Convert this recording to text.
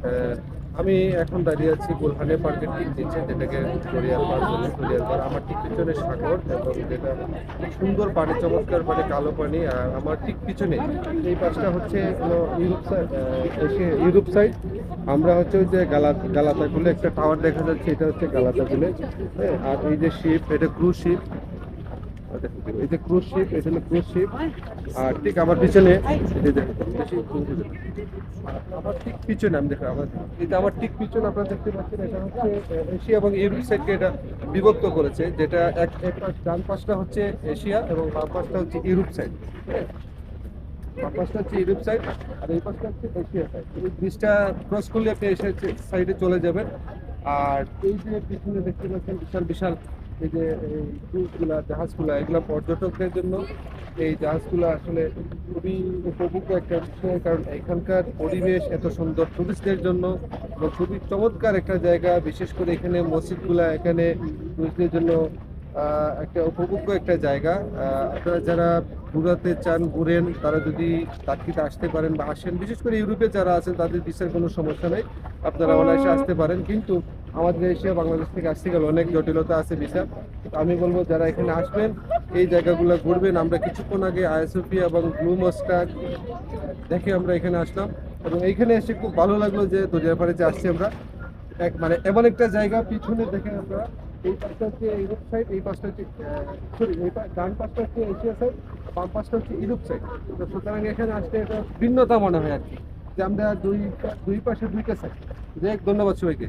আহ, আমি এখন দাঁড়িয়ে আছি গুলহানে পার্কের ঠিক নিচে, যেটাকে দরিয়ার পার বলে। দরিয়ার পার আমার ঠিক পিছনে সাগর, এবং যেটা খুব সুন্দর পানি, চমৎকার পানি, কালো পানি। আর আমার ঠিক পিছনে এই পাশটা হচ্ছে হলো ইউরোপ সাইড, ইউরোপ সাইড। আমরা হচ্ছে ওই যে গালাতাগুলে একটা টাওয়ার দেখা যাচ্ছে, এটা হচ্ছে গালাতাগুলে। হ্যাঁ, আর এই যে শিপ, এটা ক্রুজ শিপ। এই যে ক্রুজ শিপ, এটা হলো ক্রুজ শিপ। আর ঠিক আমার পিছনে এই যে দেখুন, আমার ঠিক পিছনে আমি দেখো আমার, এটা আমার ঠিক পিছনে আপনারা দেখতে পাচ্ছেন, এটা হচ্ছে এশিয়া এবং ইউরোপ সাইডকে এটা বিভক্ত করেছে। যেটা এক ডান পাশটা হচ্ছে এশিয়া এবং বাম পাশটা হচ্ছে ইউরোপ সাইড। বাম পাশটা হচ্ছে ইউরোপ সাইড, আর এই পাশটা হচ্ছে এশিয়া সাইড। এই ব্রিজটা ক্রস করলে আপনি এশিয়া সাইডে চলে যাবেন। আর এই যে পিছনে দেখতে পাচ্ছেন বিশাল বিশাল এই যে এই ক্রুজগুলা, জাহাজগুলা, এগুলা পর্যটকদের জন্য। এই জাহাজগুলো আসলে খুবই উপভোগ্য একটা বিষয়, কারণ এখানকার পরিবেশ এত সুন্দর টুরিস্টদের জন্য, এবং খুবই চমৎকার একটা জায়গা। বিশেষ করে এখানে মসজিদগুলা, এখানে টুরিস্টদের জন্য একটা উপভোগ্য একটা জায়গা। আপনারা যারা ঘুরাতে চান, ঘুরেন, তারা যদি টার্কিতে আসতে পারেন বা আসেন, বিশেষ করে ইউরোপে যারা আছেন তাদের ভিসার কোনো সমস্যা নেই, আপনারা অনায়াসে আসতে পারেন। কিন্তু আমাদের এশিয়া বাংলাদেশ থেকে আসতে গেলে অনেক জটিলতা আছে ভিসা। আমি বলবো যারা এখানে আসবেন এই জায়গাগুলো ঘুরবেন। আমরা কিছুক্ষণ আগে আয়া সোফিয়া এবং ব্লু মস্কার দেখে আমরা এখানে আসলাম, এবং এইখানে এসে খুব ভালো লাগলো যে দরিয়াপাড়ে যে আসছি আমরা। মানে এমন একটা জায়গা, পিছনে দেখেন আমরা, এই পাশটা হচ্ছে ইউরোপ সাইড, এই পাশটা হচ্ছে সরি, ডান পাশটা হচ্ছে এশিয়া সাইড, বাম পাশটা হচ্ছে ইউরোপ সাইড। তো সুতরাং এখানে আসলে এটা ভিন্নতা মনে হয় আর কি, যে আমরা দুই দুই পাশে দুইটা সাইড। ধন্যবাদ সবাইকে।